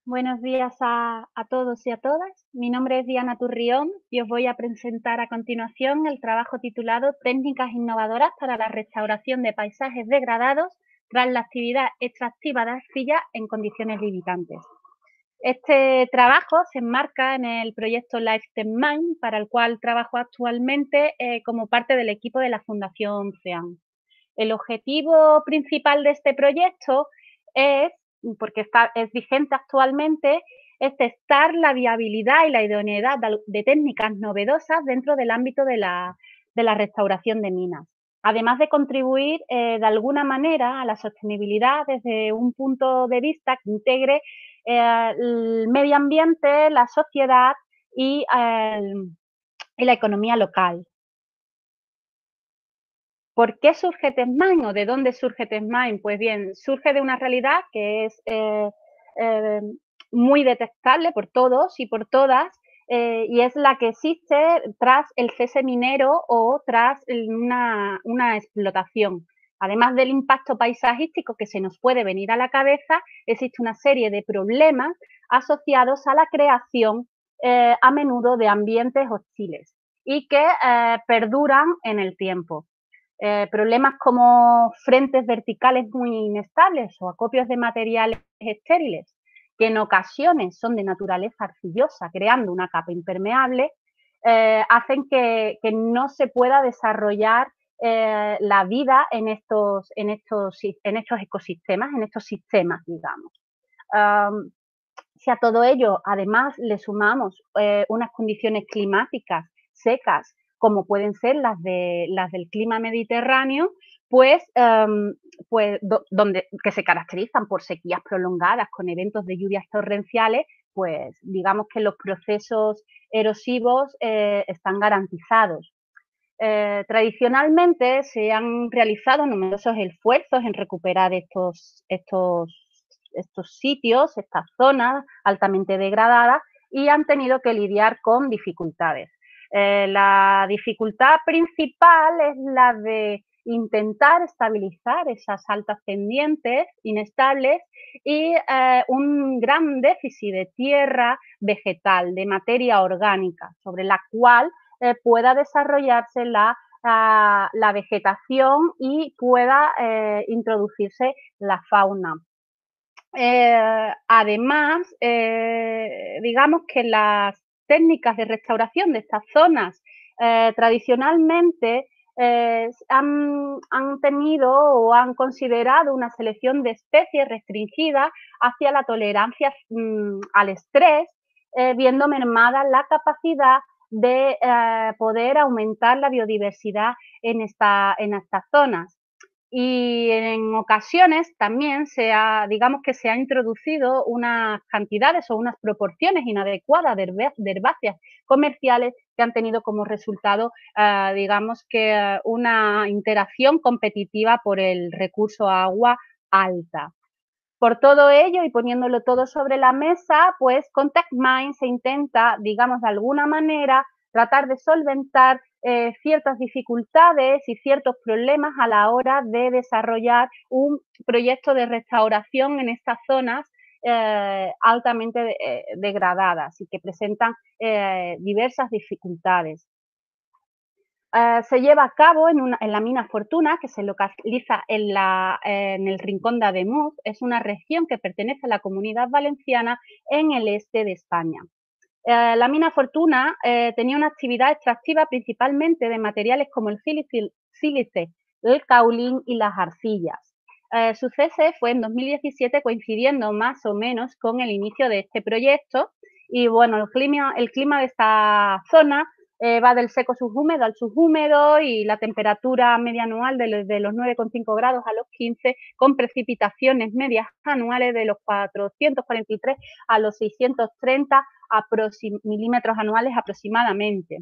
Buenos días a todos y a todas. Mi nombre es Diana Turrión y os voy a presentar a continuación el trabajo titulado Técnicas innovadoras para la restauración de paisajes degradados tras la actividad extractiva de arcilla en condiciones limitantes. Este trabajo se enmarca en el proyecto Lifetime Mine, para el cual trabajo actualmente como parte del equipo de la Fundación CEAM. El objetivo principal de este proyecto es, porque es vigente actualmente, es testar la viabilidad y la idoneidad de técnicas novedosas dentro del ámbito de la restauración de minas, además de contribuir de alguna manera a la sostenibilidad desde un punto de vista que integre el medio ambiente, la sociedad y la economía local. ¿Por qué surge Testmine o de dónde surge Testmine? Pues bien, surge de una realidad que es eh, muy detectable por todos y por todas, y es la que existe tras el cese minero o tras una explotación. Además del impacto paisajístico que se nos puede venir a la cabeza, existe una serie de problemas asociados a la creación a menudo de ambientes hostiles y que perduran en el tiempo. Problemas como frentes verticales muy inestables o acopios de materiales estériles, que en ocasiones son de naturaleza arcillosa, creando una capa impermeable, hacen que no se pueda desarrollar la vida en estos ecosistemas, en estos sistemas, digamos. Um, si a todo ello, además, le sumamos unas condiciones climáticas secas, como pueden ser las del clima mediterráneo, pues, que se caracterizan por sequías prolongadas con eventos de lluvias torrenciales, pues digamos que los procesos erosivos están garantizados. Tradicionalmente se han realizado numerosos esfuerzos en recuperar estos sitios, estas zonas altamente degradadas, y han tenido que lidiar con dificultades. La dificultad principal es la de intentar estabilizar esas altas pendientes inestables y un gran déficit de tierra vegetal, de materia orgánica, sobre la cual pueda desarrollarse la vegetación y pueda introducirse la fauna. Además, digamos que las técnicas de restauración de estas zonas tradicionalmente han tenido o han considerado una selección de especies restringida hacia la tolerancia al estrés, viendo mermada la capacidad de poder aumentar la biodiversidad en estas zonas. Y en ocasiones también digamos que se ha introducido unas cantidades o unas proporciones inadecuadas de herbáceas comerciales que han tenido como resultado, digamos que una interacción competitiva por el recurso agua alta. Por todo ello y poniéndolo todo sobre la mesa, pues con TechMine se intenta, digamos, de alguna manera tratar de solventar ciertas dificultades y ciertos problemas a la hora de desarrollar un proyecto de restauración en estas zonas altamente degradadas y que presentan diversas dificultades. Se lleva a cabo en la mina Fortuna, que se localiza en el rincón de Ademuz. Es una región que pertenece a la Comunidad Valenciana en el este de España. La mina Fortuna tenía una actividad extractiva principalmente de materiales como el sílice, el caolín y las arcillas. Su cese fue en 2017, coincidiendo más o menos con el inicio de este proyecto. Y bueno, el clima de esta zona va del seco subhúmedo al subhúmedo, y la temperatura media anual de los 9,5 grados a los 15, con precipitaciones medias anuales de los 443 a los 630 milímetros anuales aproximadamente.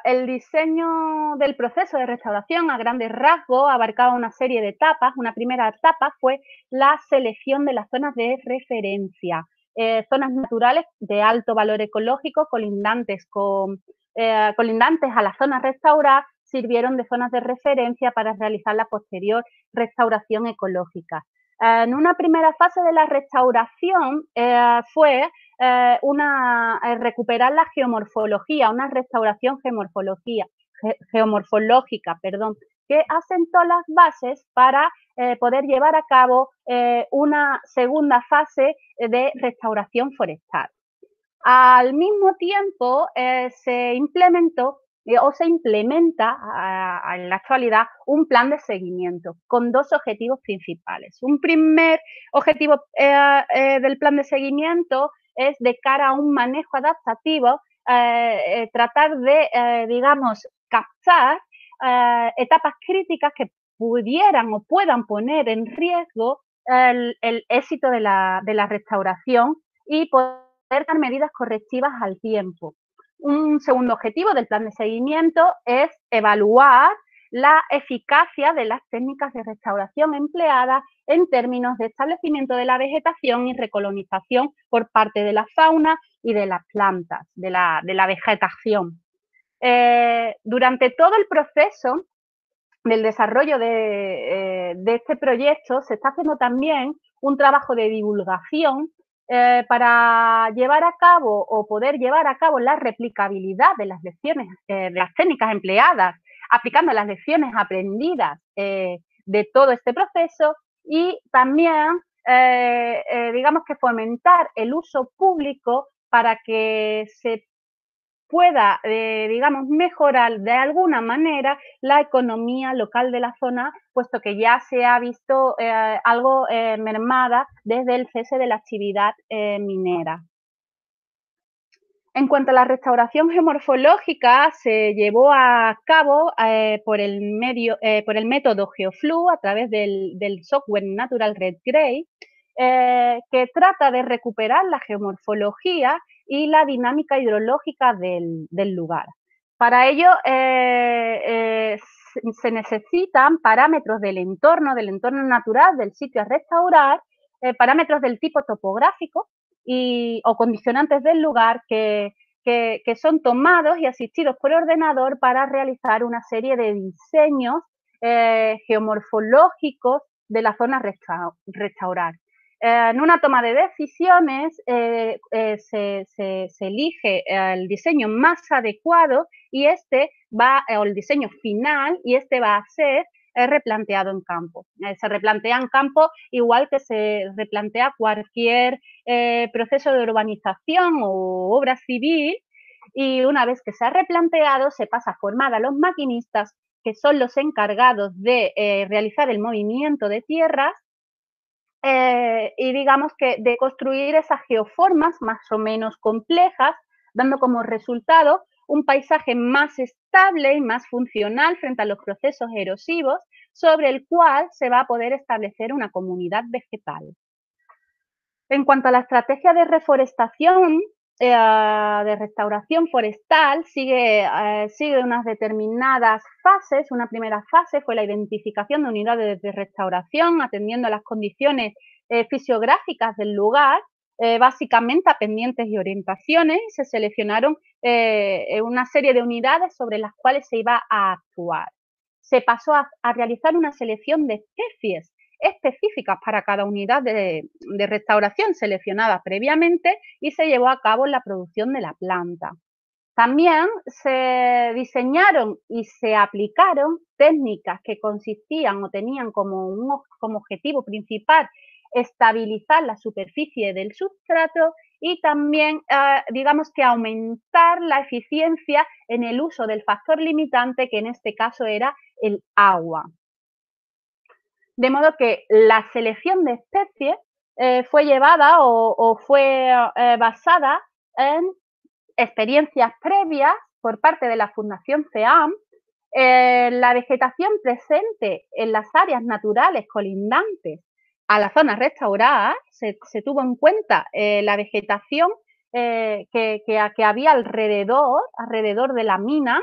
El diseño del proceso de restauración a grandes rasgos abarcaba una serie de etapas. Una primera etapa fue la selección de las zonas de referencia, zonas naturales de alto valor ecológico colindantes a las zonas restauradas, sirvieron de zonas de referencia para realizar la posterior restauración ecológica. En una primera fase de la restauración fue recuperar la geomorfología, una restauración geomorfológica, perdón, que asentó las bases para poder llevar a cabo una segunda fase de restauración forestal. Al mismo tiempo, se implementó o se implementa en la actualidad un plan de seguimiento con dos objetivos principales. Un primer objetivo del plan de seguimiento es de cara a un manejo adaptativo, tratar de, digamos, captar etapas críticas que pudieran o puedan poner en riesgo el éxito de la restauración y poder dar medidas correctivas al tiempo. Un segundo objetivo del plan de seguimiento es evaluar la eficacia de las técnicas de restauración empleadas en términos de establecimiento de la vegetación y recolonización por parte de la fauna y de las plantas, de la vegetación. Durante todo el proceso del desarrollo de este proyecto se está haciendo también un trabajo de divulgación para llevar a cabo o poder llevar a cabo la replicabilidad de las lecciones, de las técnicas empleadas, aplicando las lecciones aprendidas de todo este proceso y también, digamos que fomentar el uso público para que se pueda, digamos, mejorar de alguna manera la economía local de la zona, puesto que ya se ha visto algo mermada desde el cese de la actividad minera. En cuanto a la restauración geomorfológica, se llevó a cabo por el método GeoFlu a través del software Natural Red Gray, que trata de recuperar la geomorfología y la dinámica hidrológica del lugar. Para ello se necesitan parámetros del entorno natural del sitio a restaurar, parámetros del tipo topográfico, o condicionantes del lugar que son tomados y asistidos por ordenador para realizar una serie de diseños geomorfológicos de la zona restaurar. En una toma de decisiones se elige el diseño más adecuado y o el diseño final, y este va a ser replanteado en campo. Se replantea en campo igual que se replantea cualquier proceso de urbanización o obra civil, y una vez que se ha replanteado se pasa a formar a los maquinistas, que son los encargados de realizar el movimiento de tierras y digamos que de construir esas geoformas más o menos complejas, dando como resultado un paisaje más estable y más funcional frente a los procesos erosivos, sobre el cual se va a poder establecer una comunidad vegetal. En cuanto a la estrategia de reforestación, de restauración forestal, sigue unas determinadas fases. Una primera fase fue la identificación de unidades de restauración, atendiendo a las condiciones fisiográficas del lugar, básicamente a pendientes y orientaciones, y se seleccionaron una serie de unidades sobre las cuales se iba a actuar. Se pasó a realizar una selección de especies específicas para cada unidad de restauración seleccionada previamente, y se llevó a cabo la producción de la planta. También se diseñaron y se aplicaron técnicas que consistían o tenían como objetivo principal estabilizar la superficie del sustrato y también, digamos que aumentar la eficiencia en el uso del factor limitante, que en este caso era el agua. De modo que la selección de especies fue llevada o fue basada en experiencias previas por parte de la Fundación CEAM. La vegetación presente en las áreas naturales colindantes a las zonas restauradas, se tuvo en cuenta la vegetación que había alrededor de la mina,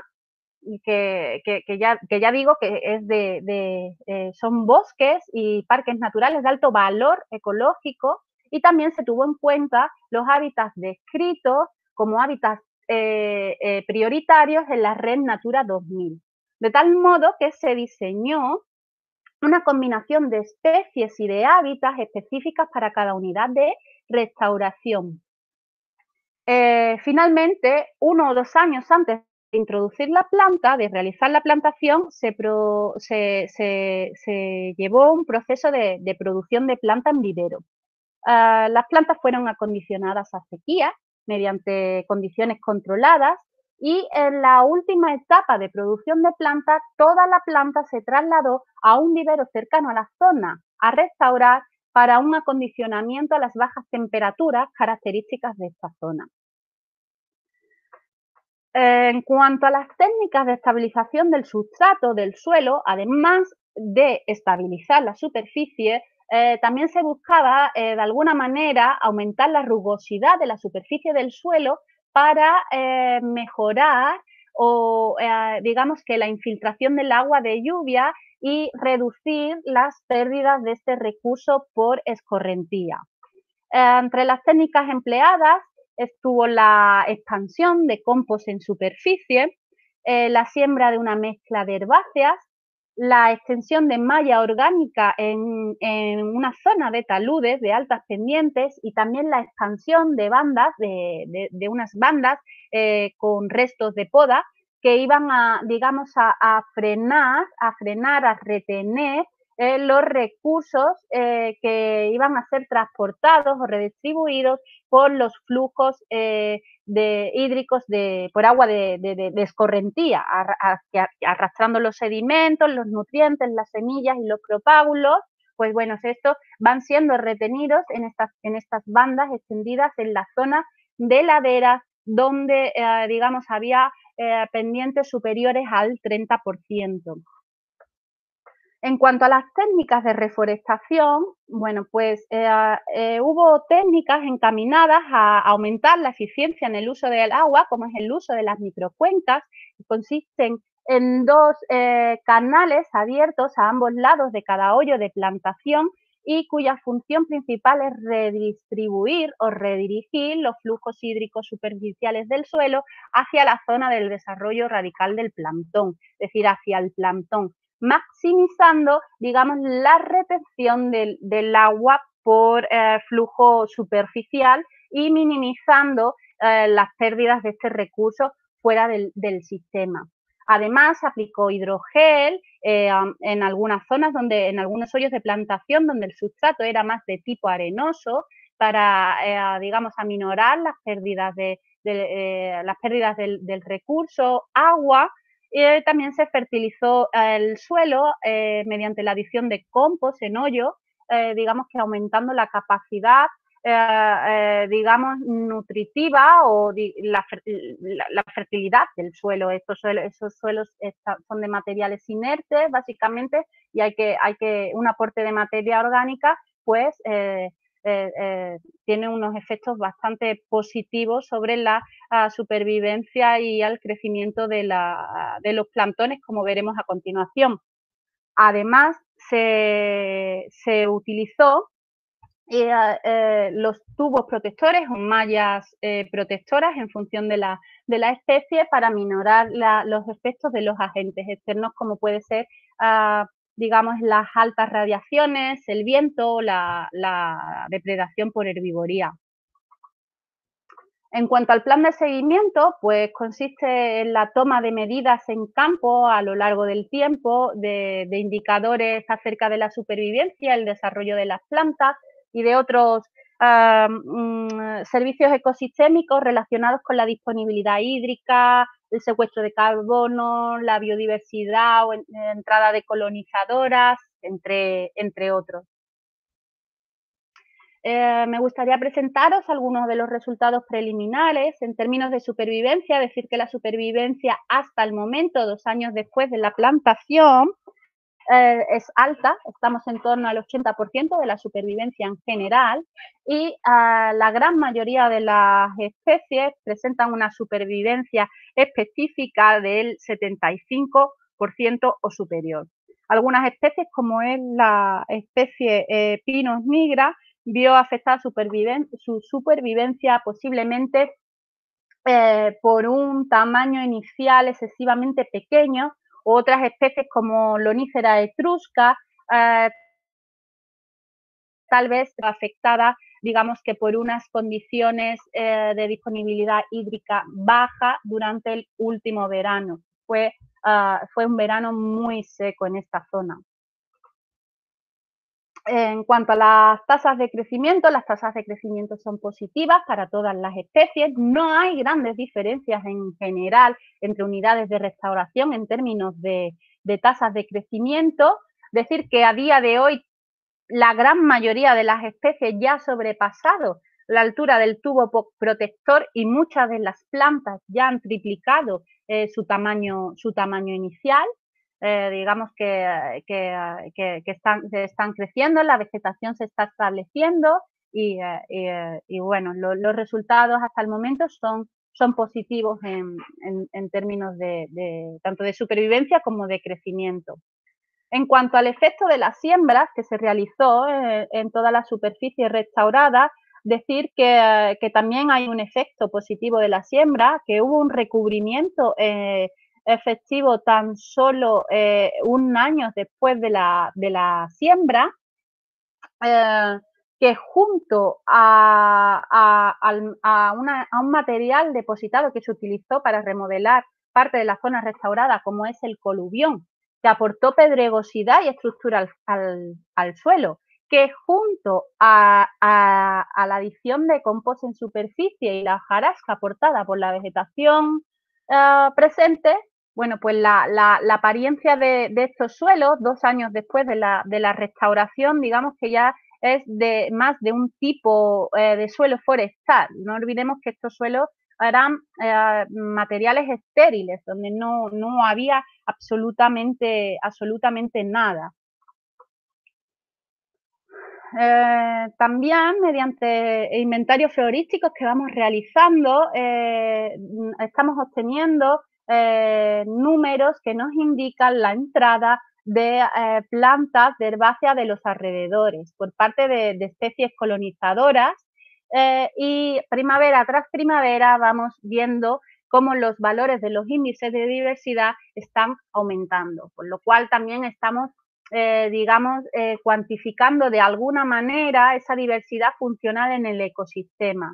y que ya digo que son bosques y parques naturales de alto valor ecológico, y también se tuvo en cuenta los hábitats descritos como hábitats prioritarios en la red Natura 2000. De tal modo que se diseñó una combinación de especies y de hábitats específicas para cada unidad de restauración. Finalmente, 1 o 2 años antes de introducir la planta, de realizar la plantación, se llevó un proceso de producción de planta en vivero. Las plantas fueron acondicionadas a sequía mediante condiciones controladas y en la última etapa de producción de plantas, toda la planta se trasladó a un vivero cercano a la zona a restaurar para un acondicionamiento a las bajas temperaturas características de esta zona. En cuanto a las técnicas de estabilización del sustrato del suelo, además de estabilizar la superficie, también se buscaba de alguna manera aumentar la rugosidad de la superficie del suelo para mejorar o digamos que la infiltración del agua de lluvia y reducir las pérdidas de este recurso por escorrentía. Entre las técnicas empleadas estuvo la expansión de compost en superficie, la siembra de una mezcla de herbáceas, la extensión de malla orgánica en una zona de taludes de altas pendientes y también la expansión de bandas, de unas bandas con restos de poda que iban a, digamos, a frenar, a retener los recursos que iban a ser transportados o redistribuidos por los flujos hídricos por agua de escorrentía, arrastrando los sedimentos, los nutrientes, las semillas y los propágulos. Pues bueno, estos van siendo retenidos en estas bandas extendidas en la zona de laderas donde, digamos, había pendientes superiores al 30%. En cuanto a las técnicas de reforestación, bueno, pues hubo técnicas encaminadas a aumentar la eficiencia en el uso del agua, como es el uso de las microcuencas, que consisten en 2 canales abiertos a ambos lados de cada hoyo de plantación y cuya función principal es redistribuir o redirigir los flujos hídricos superficiales del suelo hacia la zona del desarrollo radical del plantón, es decir, hacia el plantón, maximizando, digamos, la retención del agua por flujo superficial y minimizando las pérdidas de este recurso fuera del sistema. Además, aplicó hidrogel en algunas zonas, en algunos hoyos de plantación donde el sustrato era más de tipo arenoso para, digamos, aminorar las pérdidas, del recurso agua. También se fertilizó el suelo mediante la adición de compost en hoyo, digamos que aumentando la capacidad, digamos, nutritiva o la fertilidad del suelo. Esos suelos son de materiales inertes, básicamente, y un aporte de materia orgánica, pues, tiene unos efectos bastante positivos sobre la supervivencia y al crecimiento de los plantones, como veremos a continuación. Además, se utilizó los tubos protectores o mallas protectoras en función de la especie para minorar los efectos de los agentes externos, como puede ser, digamos, las altas radiaciones, el viento, la depredación por herbivoría. En cuanto al plan de seguimiento, pues consiste en la toma de medidas en campo a lo largo del tiempo, de indicadores acerca de la supervivencia, el desarrollo de las plantas y de otros servicios ecosistémicos relacionados con la disponibilidad hídrica, el secuestro de carbono, la biodiversidad o entrada de colonizadoras, entre otros. Me gustaría presentaros algunos de los resultados preliminares. En términos de supervivencia, decir que la supervivencia hasta el momento, 2 años después de la plantación, es alta, estamos en torno al 80% de la supervivencia en general y la gran mayoría de las especies presentan una supervivencia específica del 75% o superior. Algunas especies, como es la especie Pinus nigra, vio afectada su supervivencia posiblemente por un tamaño inicial excesivamente pequeño. Otras especies como Lonicera etrusca eh, tal vez afectada, digamos que por unas condiciones de disponibilidad hídrica baja durante el último verano. Fue un verano muy seco en esta zona. En cuanto a las tasas de crecimiento, las tasas de crecimiento son positivas para todas las especies. No hay grandes diferencias en general entre unidades de restauración en términos de tasas de crecimiento. Decir que a día de hoy la gran mayoría de las especies ya ha sobrepasado la altura del tubo protector y muchas de las plantas ya han triplicado su tamaño inicial. Digamos que están creciendo, la vegetación se está estableciendo y bueno, los resultados hasta el momento son positivos en términos tanto de supervivencia como de crecimiento. En cuanto al efecto de las siembras que se realizó en toda la superficie restaurada, decir que también hay un efecto positivo de la siembra, que hubo un recubrimiento efectivo tan solo un año después de la siembra, que junto a un material depositado que se utilizó para remodelar parte de la zona restaurada, como es el coluvión, que aportó pedregosidad y estructura al suelo, que junto a la adición de compost en superficie y la hojarasca aportada por la vegetación presente, bueno, pues la apariencia de estos suelos, 2 años después de la restauración, digamos que ya es más de un tipo de suelo forestal. No olvidemos que estos suelos eran materiales estériles, donde no había absolutamente nada. También mediante inventarios florísticos que vamos realizando, estamos obteniendo números que nos indican la entrada de plantas de herbáceas de los alrededores por parte de especies colonizadoras y primavera tras primavera vamos viendo cómo los valores de los índices de diversidad están aumentando, por lo cual también estamos digamos, cuantificando de alguna manera esa diversidad funcional en el ecosistema.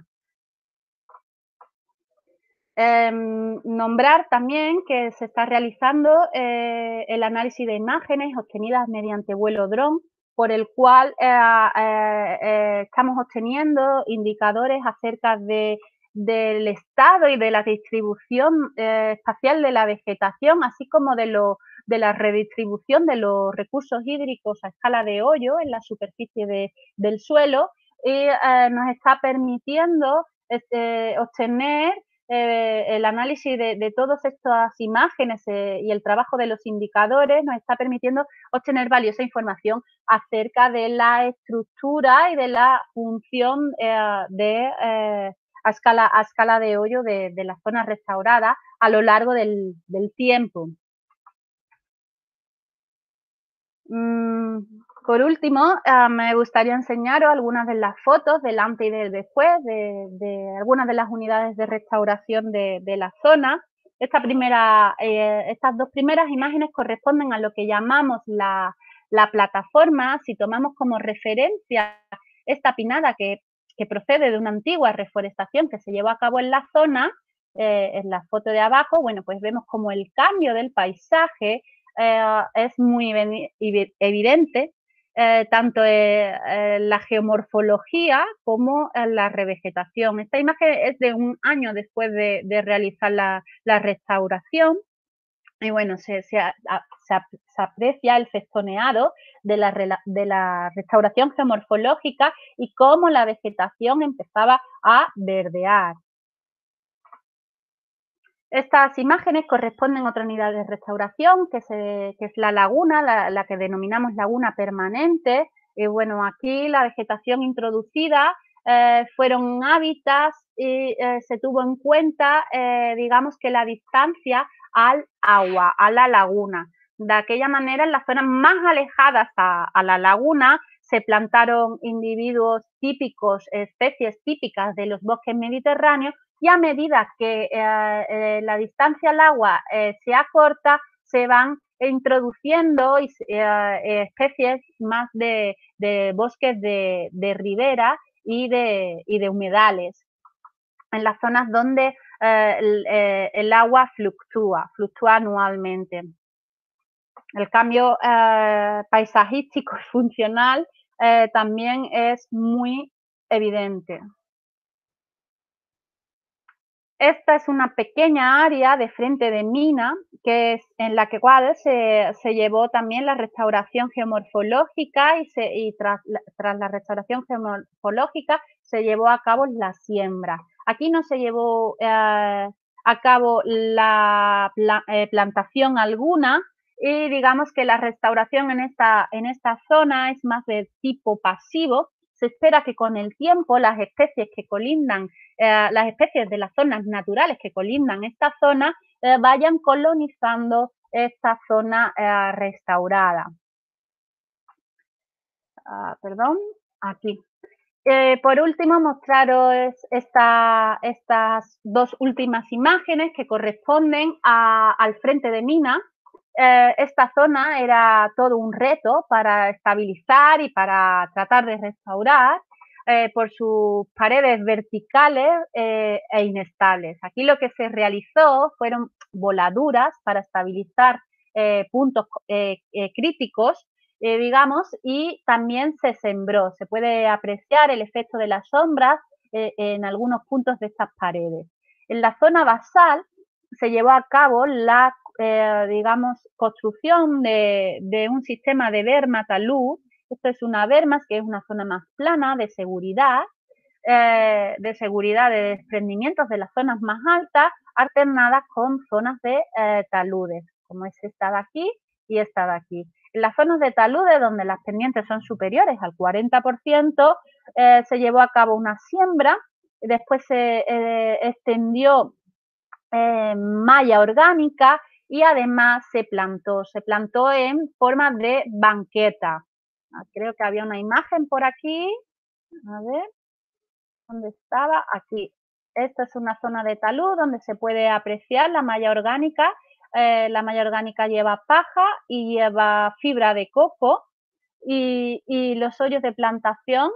Nombrar también que se está realizando el análisis de imágenes obtenidas mediante vuelo dron, por el cual estamos obteniendo indicadores acerca del estado y de la distribución espacial de la vegetación, así como de la redistribución de los recursos hídricos a escala de hoyo en la superficie del suelo y nos está permitiendo obtener el análisis de todas estas imágenes y el trabajo de los indicadores nos está permitiendo obtener valiosa información acerca de la estructura y de la función a escala de hoyo de la zona restaurada a lo largo del tiempo. Por último, me gustaría enseñaros algunas de las fotos del antes y del después de algunas de las unidades de restauración de la zona. Estas dos primeras imágenes corresponden a lo que llamamos la plataforma. Si tomamos como referencia esta pinada que procede de una antigua reforestación que se llevó a cabo en la zona, en la foto de abajo, bueno, pues vemos como el cambio del paisaje es muy evidente, tanto en la geomorfología como en la revegetación. Esta imagen es de un año después de realizar la restauración y bueno, se aprecia el festoneado de la restauración geomorfológica y cómo la vegetación empezaba a verdear. Estas imágenes corresponden a otra unidad de restauración, que es la laguna, la que denominamos laguna permanente. Y bueno, aquí la vegetación introducida fueron hábitats y se tuvo en cuenta, digamos que la distancia al agua, a la laguna. De aquella manera, en las zonas más alejadas a la laguna, se plantaron individuos típicos, especies típicas de los bosques mediterráneos y a medida que la distancia al agua se acorta, se van introduciendo especies más de bosques de ribera y de humedales, en las zonas donde el agua fluctúa anualmente. El cambio paisajístico y funcional también es muy evidente. Esta es una pequeña área de frente de mina que es en la cual se llevó también la restauración geomorfológica y tras la restauración geomorfológica se llevó a cabo la siembra. Aquí no se llevó a cabo la plantación alguna y digamos que la restauración en esta zona es más de tipo pasivo. Se espera que con el tiempo las especies que colindan las especies de las zonas naturales que colindan esta zona vayan colonizando esta zona restaurada. Perdón, aquí. Por último, mostraros estas dos últimas imágenes que corresponden al frente de mina. Esta zona era todo un reto para estabilizar y para tratar de restaurar por sus paredes verticales e inestables. Aquí lo que se realizó fueron voladuras para estabilizar puntos críticos, digamos, y también se sembró. Se puede apreciar el efecto de las sombras en algunos puntos de estas paredes. En la zona basal se llevó a cabo la, digamos, construcción de un sistema de berma talud. Esto es una berma, que es una zona más plana de seguridad de desprendimientos de las zonas más altas, alternadas con zonas de taludes, como es esta de aquí y esta de aquí. En las zonas de taludes, donde las pendientes son superiores al 40%, se llevó a cabo una siembra, después se extendió malla orgánica y además se plantó en forma de banqueta. Creo que había una imagen por aquí, a ver, ¿dónde estaba? Aquí. Esta es una zona de talud donde se puede apreciar la malla orgánica. La malla orgánica lleva paja y lleva fibra de coco y los hoyos de plantación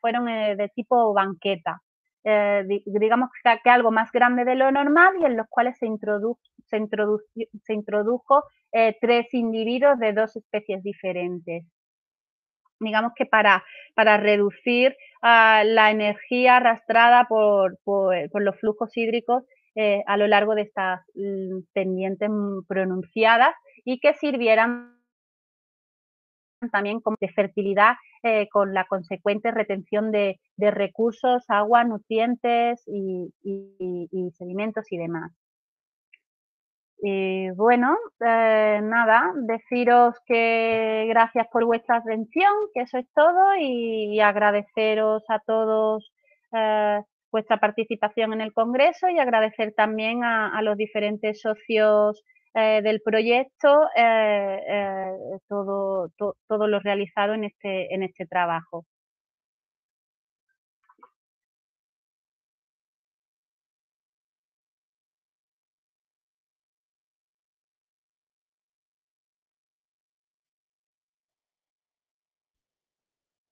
fueron de tipo banqueta. Digamos que algo más grande de lo normal y en los cuales se introdujo 3 individuos de 2 especies diferentes. Digamos que para reducir la energía arrastrada por los flujos hídricos a lo largo de estas pendientes pronunciadas y que sirvieran también como de fertilidad con la consecuente retención de recursos, agua, nutrientes y sedimentos y demás. Y bueno, nada, deciros que gracias por vuestra atención, que eso es todo, y agradeceros a todos vuestra participación en el Congreso y agradecer también a los diferentes socios del proyecto todo lo realizado en este trabajo.